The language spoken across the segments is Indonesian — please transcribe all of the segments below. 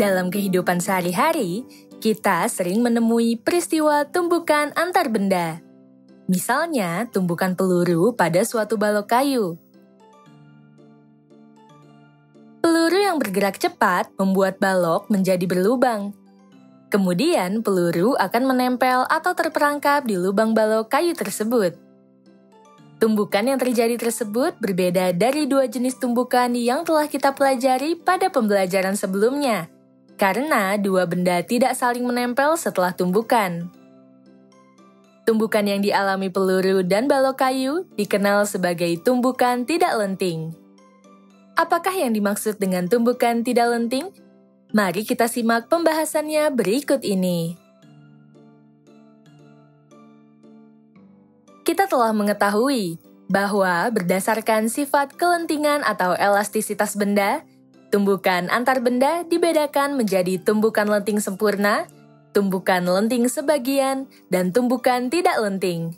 Dalam kehidupan sehari-hari, kita sering menemui peristiwa tumbukan antar benda. Misalnya, tumbukan peluru pada suatu balok kayu. Peluru yang bergerak cepat membuat balok menjadi berlubang. Kemudian, peluru akan menempel atau terperangkap di lubang balok kayu tersebut. Tumbukan yang terjadi tersebut berbeda dari dua jenis tumbukan yang telah kita pelajari pada pembelajaran sebelumnya, karena dua benda tidak saling menempel setelah tumbukan. Tumbukan yang dialami peluru dan balok kayu dikenal sebagai tumbukan tidak lenting. Apakah yang dimaksud dengan tumbukan tidak lenting? Mari kita simak pembahasannya berikut ini. Kita telah mengetahui bahwa berdasarkan sifat kelentingan atau elastisitas benda, tumbukan antar benda dibedakan menjadi tumbukan lenting sempurna, tumbukan lenting sebagian, dan tumbukan tidak lenting.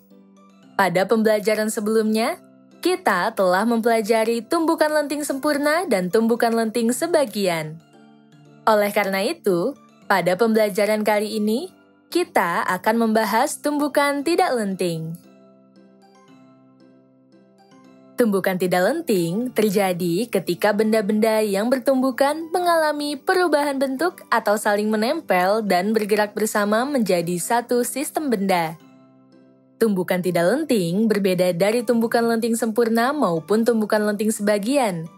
Pada pembelajaran sebelumnya, kita telah mempelajari tumbukan lenting sempurna dan tumbukan lenting sebagian. Oleh karena itu, pada pembelajaran kali ini, kita akan membahas tumbukan tidak lenting. Tumbukan tidak lenting terjadi ketika benda-benda yang bertumbukan mengalami perubahan bentuk atau saling menempel dan bergerak bersama menjadi satu sistem benda. Tumbukan tidak lenting berbeda dari tumbukan lenting sempurna maupun tumbukan lenting sebagian,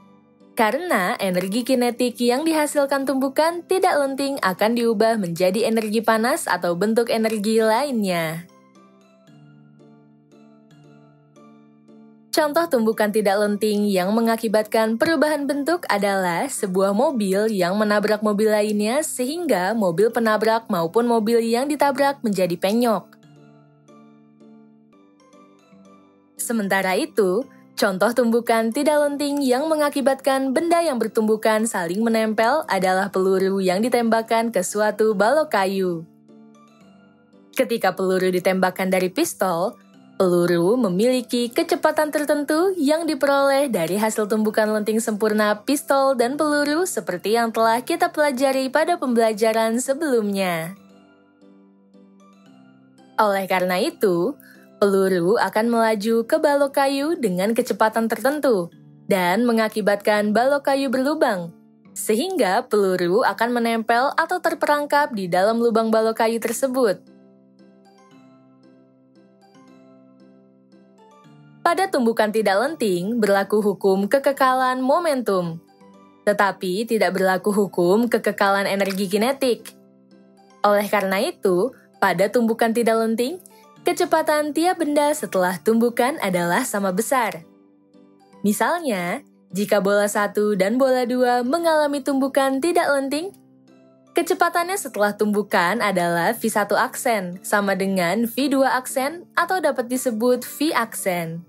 karena energi kinetik yang dihasilkan tumbukan tidak lenting akan diubah menjadi energi panas atau bentuk energi lainnya. Contoh tumbukan tidak lenting yang mengakibatkan perubahan bentuk adalah sebuah mobil yang menabrak mobil lainnya sehingga mobil penabrak maupun mobil yang ditabrak menjadi penyok. Sementara itu, contoh tumbukan tidak lenting yang mengakibatkan benda yang bertumbukan saling menempel adalah peluru yang ditembakkan ke suatu balok kayu. Ketika peluru ditembakkan dari pistol, peluru memiliki kecepatan tertentu yang diperoleh dari hasil tumbukan lenting sempurna pistol dan peluru seperti yang telah kita pelajari pada pembelajaran sebelumnya. Oleh karena itu, peluru akan melaju ke balok kayu dengan kecepatan tertentu dan mengakibatkan balok kayu berlubang, sehingga peluru akan menempel atau terperangkap di dalam lubang balok kayu tersebut. Pada tumbukan tidak lenting, berlaku hukum kekekalan momentum. Tetapi tidak berlaku hukum kekekalan energi kinetik. Oleh karena itu, pada tumbukan tidak lenting, kecepatan tiap benda setelah tumbukan adalah sama besar. Misalnya, jika bola 1 dan bola 2 mengalami tumbukan tidak lenting, kecepatannya setelah tumbukan adalah V1 aksen, sama dengan V2 aksen atau dapat disebut V aksen.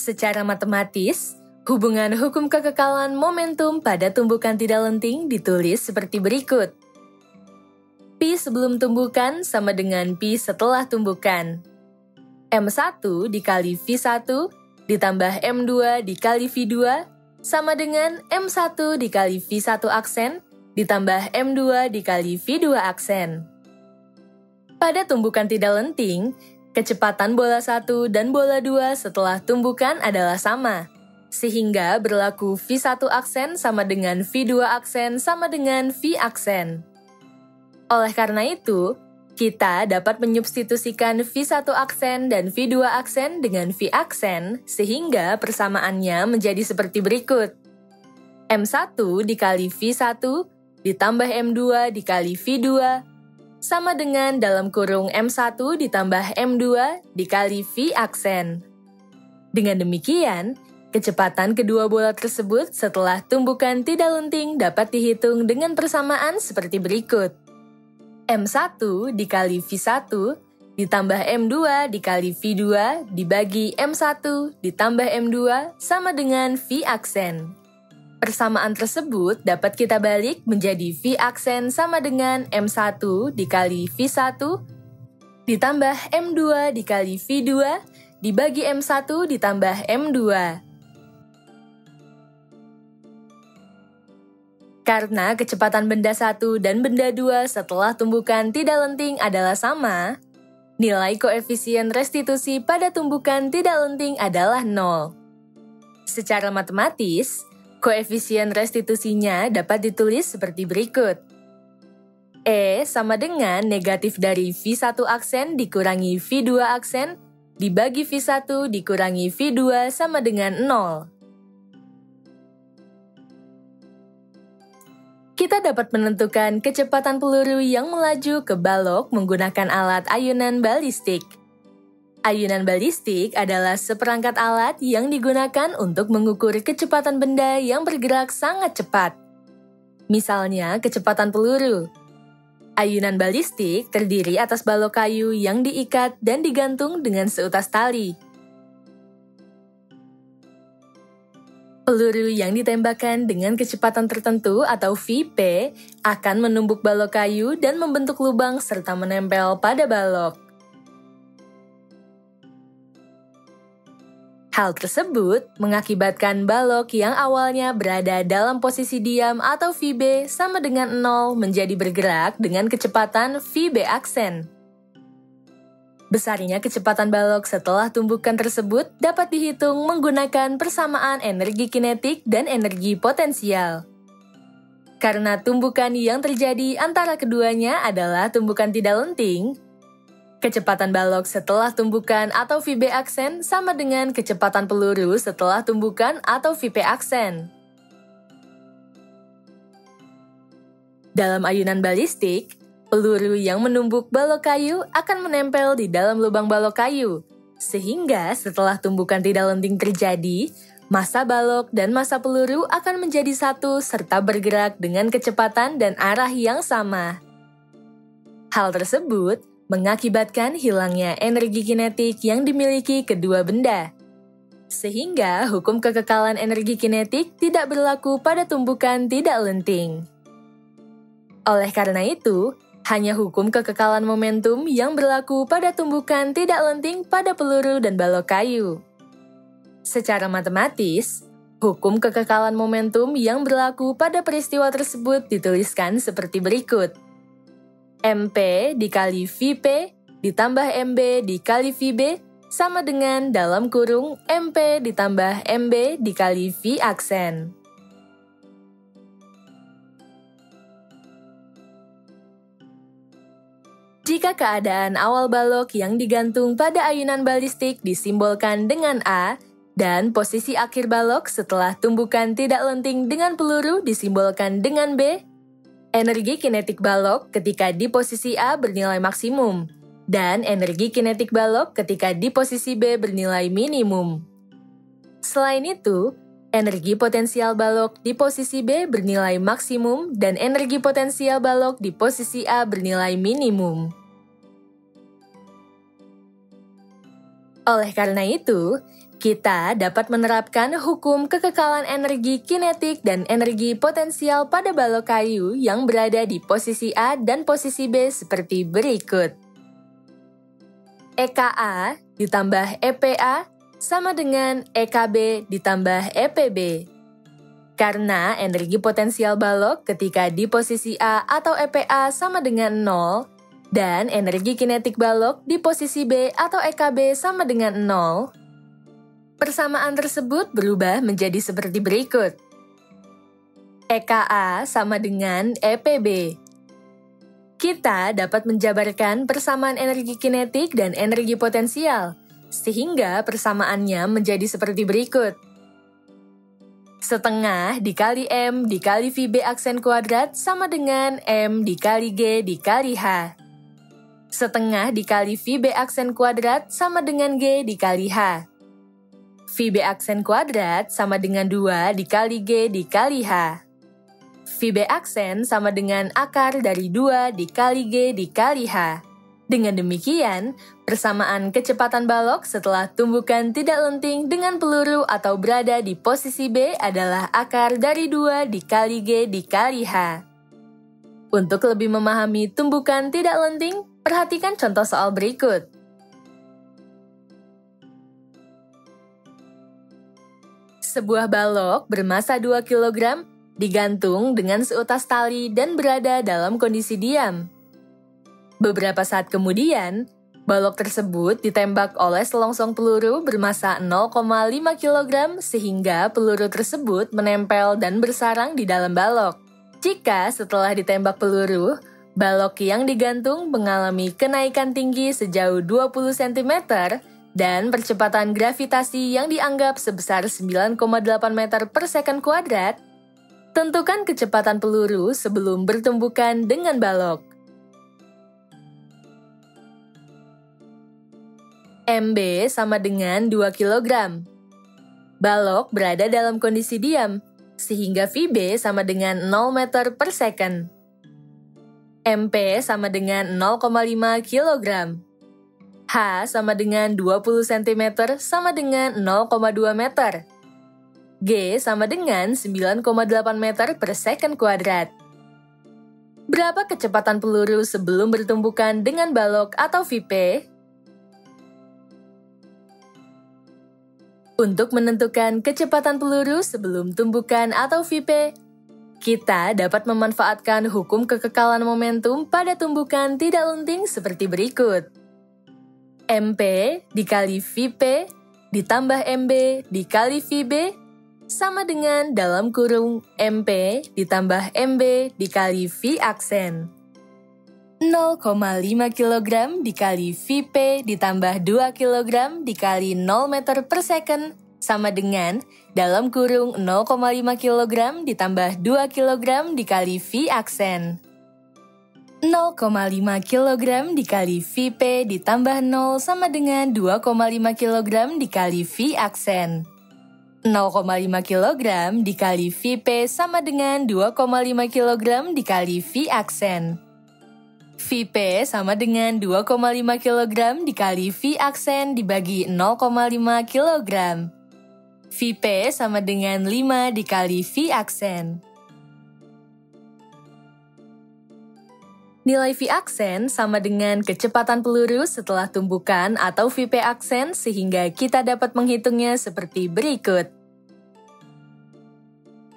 Secara matematis, hubungan hukum kekekalan momentum pada tumbukan tidak lenting ditulis seperti berikut. Pi sebelum tumbukan sama dengan Pi setelah tumbukan. M1 dikali V1 ditambah M2 dikali V2 sama dengan M1 dikali V1 aksen ditambah M2 dikali V2 aksen. Pada tumbukan tidak lenting, kecepatan bola 1 dan bola 2 setelah tumbukan adalah sama, sehingga berlaku V1 aksen sama dengan V2 aksen sama dengan V aksen. Oleh karena itu, kita dapat menyubstitusikan V1 aksen dan V2 aksen dengan V aksen, sehingga persamaannya menjadi seperti berikut. M1 dikali V1 ditambah M2 dikali V2 sama dengan dalam kurung M1 ditambah M2 dikali V aksen. Dengan demikian, kecepatan kedua bola tersebut setelah tumbukan tidak lenting dapat dihitung dengan persamaan seperti berikut. M1 dikali V1 ditambah M2 dikali V2 dibagi M1 ditambah M2 sama dengan V aksen. Persamaan tersebut dapat kita balik menjadi V aksen sama dengan M1 dikali V1 ditambah M2 dikali V2 dibagi M1 ditambah M2. Karena kecepatan benda 1 dan benda 2 setelah tumbukan tidak lenting adalah sama, nilai koefisien restitusi pada tumbukan tidak lenting adalah 0. Secara matematis, koefisien restitusinya dapat ditulis seperti berikut. E sama dengan negatif dari V1 aksen dikurangi V2 aksen dibagi V1 dikurangi V2 sama dengan 0. Kita dapat menentukan kecepatan peluru yang melaju ke balok menggunakan alat ayunan balistik. Ayunan balistik adalah seperangkat alat yang digunakan untuk mengukur kecepatan benda yang bergerak sangat cepat. Misalnya, kecepatan peluru. Ayunan balistik terdiri atas balok kayu yang diikat dan digantung dengan seutas tali. Peluru yang ditembakkan dengan kecepatan tertentu atau Vp akan menumbuk balok kayu dan membentuk lubang serta menempel pada balok. Hal tersebut mengakibatkan balok yang awalnya berada dalam posisi diam atau Vb sama dengan 0 menjadi bergerak dengan kecepatan Vb aksen. Besarnya kecepatan balok setelah tumbukan tersebut dapat dihitung menggunakan persamaan energi kinetik dan energi potensial. Karena tumbukan yang terjadi antara keduanya adalah tumbukan tidak lenting, kecepatan balok setelah tumbukan atau Vb aksen sama dengan kecepatan peluru setelah tumbukan atau Vp aksen. Dalam ayunan balistik, peluru yang menumbuk balok kayu akan menempel di dalam lubang balok kayu, sehingga setelah tumbukan tidak lenting terjadi, massa balok dan massa peluru akan menjadi satu serta bergerak dengan kecepatan dan arah yang sama. Hal tersebut mengakibatkan hilangnya energi kinetik yang dimiliki kedua benda, sehingga hukum kekekalan energi kinetik tidak berlaku pada tumbukan tidak lenting. Oleh karena itu, hanya hukum kekekalan momentum yang berlaku pada tumbukan tidak lenting pada peluru dan balok kayu. Secara matematis, hukum kekekalan momentum yang berlaku pada peristiwa tersebut dituliskan seperti berikut. MP dikali Vp ditambah MB dikali Vb sama dengan dalam kurung MP ditambah MB dikali V aksen. Jika keadaan awal balok yang digantung pada ayunan balistik disimbolkan dengan A, dan posisi akhir balok setelah tumbukan tidak lenting dengan peluru disimbolkan dengan B, energi kinetik balok ketika di posisi A bernilai maksimum, dan energi kinetik balok ketika di posisi B bernilai minimum. Selain itu, energi potensial balok di posisi B bernilai maksimum dan energi potensial balok di posisi A bernilai minimum. Oleh karena itu, kita dapat menerapkan hukum kekekalan energi kinetik dan energi potensial pada balok kayu yang berada di posisi A dan posisi B seperti berikut. EKA ditambah EPA sama dengan EKB ditambah EPB. Karena energi potensial balok ketika di posisi A atau EPA sama dengan 0, dan energi kinetik balok di posisi B atau EKB sama dengan 0, persamaan tersebut berubah menjadi seperti berikut. EKA sama dengan EPB. Kita dapat menjabarkan persamaan energi kinetik dan energi potensial, sehingga persamaannya menjadi seperti berikut. Setengah dikali M dikali Vb aksen kuadrat sama dengan M dikali G dikali H. Setengah dikali Vb aksen kuadrat sama dengan G dikali H. Vb aksen kuadrat sama dengan 2 dikali G dikali H. Vb aksen sama dengan akar dari 2 dikali G dikali H. Dengan demikian, persamaan kecepatan balok setelah tumbukan tidak lenting dengan peluru atau berada di posisi B adalah akar dari 2 dikali G dikali H. Untuk lebih memahami tumbukan tidak lenting, perhatikan contoh soal berikut. Sebuah balok bermassa 2 kg digantung dengan seutas tali dan berada dalam kondisi diam. Beberapa saat kemudian, balok tersebut ditembak oleh selongsong peluru bermassa 0,5 kg sehingga peluru tersebut menempel dan bersarang di dalam balok. Jika setelah ditembak peluru, balok yang digantung mengalami kenaikan tinggi sejauh 20 cm dan percepatan gravitasi yang dianggap sebesar 9,8 meter per second kuadrat, tentukan kecepatan peluru sebelum bertumbukan dengan balok. MB sama dengan 2 kg. Balok berada dalam kondisi diam, sehingga VB sama dengan 0 meter per second. MP sama dengan 0,5 kg. H sama dengan 20 cm sama dengan 0,2 meter. G sama dengan 9,8 meter per second kuadrat. Berapa kecepatan peluru sebelum bertumbukan dengan balok atau VP? Untuk menentukan kecepatan peluru sebelum tumbukan atau VP, kita dapat memanfaatkan hukum kekekalan momentum pada tumbukan tidak lenting seperti berikut. MP dikali VP ditambah MB dikali VB sama dengan dalam kurung MP ditambah MB dikali V aksen. 0,5 kg dikali VP ditambah 2 kg dikali 0 meter per second sama dengan dalam kurung 0,5 kg ditambah 2 kg dikali V aksen. 0,5 kg dikali VP ditambah 0 sama dengan 2,5 kg dikali V aksen. 0,5 kg dikali VP sama dengan 2,5 kg dikali V aksen. VP sama dengan 2,5 kg dikali V aksen dibagi 0,5 kg. VP sama dengan 5 dikali V aksen. Nilai V aksen sama dengan kecepatan peluru setelah tumbukan atau VP aksen sehingga kita dapat menghitungnya seperti berikut.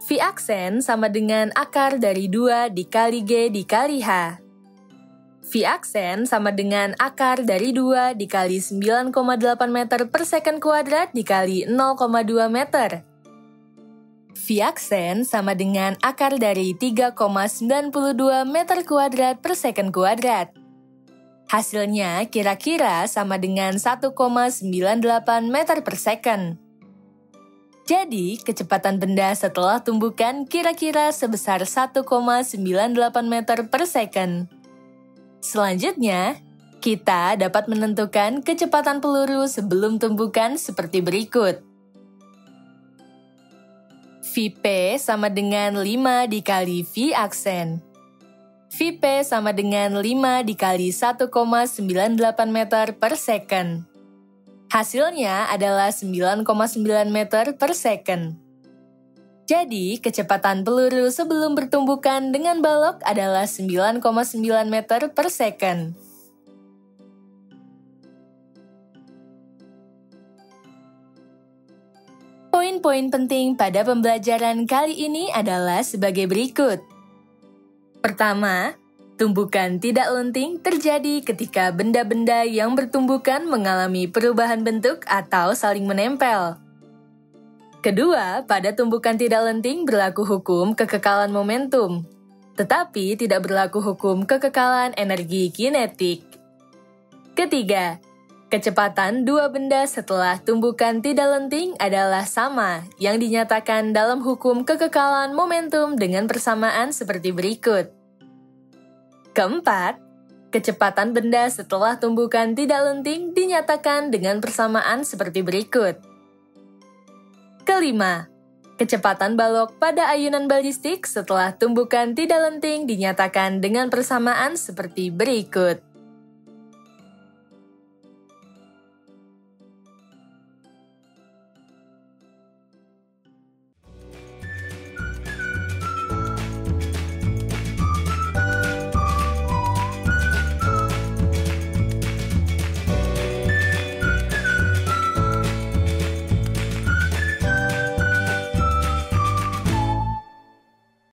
V aksen sama dengan akar dari 2 dikali G dikali H. V aksen sama dengan akar dari 2 dikali 9,8 meter per second kuadrat dikali 0,2 meter. V aksen sama dengan akar dari 3,92 meter kuadrat per second kuadrat. Hasilnya kira-kira sama dengan 1,98 meter per second. Jadi, kecepatan benda setelah tumbukan kira-kira sebesar 1,98 meter per second. Selanjutnya, kita dapat menentukan kecepatan peluru sebelum tumbukan seperti berikut. VP sama dengan 5 dikali V aksen. VP sama dengan 5 dikali 1,98 meter per second. Hasilnya adalah 9,9 meter per second. Jadi, kecepatan peluru sebelum bertumbukan dengan balok adalah 9,9 meter per second. Poin-poin penting pada pembelajaran kali ini adalah sebagai berikut. Pertama, tumbukan tidak lenting terjadi ketika benda-benda yang bertumbukan mengalami perubahan bentuk atau saling menempel. Kedua, pada tumbukan tidak lenting berlaku hukum kekekalan momentum, tetapi tidak berlaku hukum kekekalan energi kinetik. Ketiga, kecepatan dua benda setelah tumbukan tidak lenting adalah sama yang dinyatakan dalam hukum kekekalan momentum dengan persamaan seperti berikut. Keempat, kecepatan benda setelah tumbukan tidak lenting dinyatakan dengan persamaan seperti berikut. Kelima, kecepatan balok pada ayunan balistik setelah tumbukan tidak lenting dinyatakan dengan persamaan seperti berikut.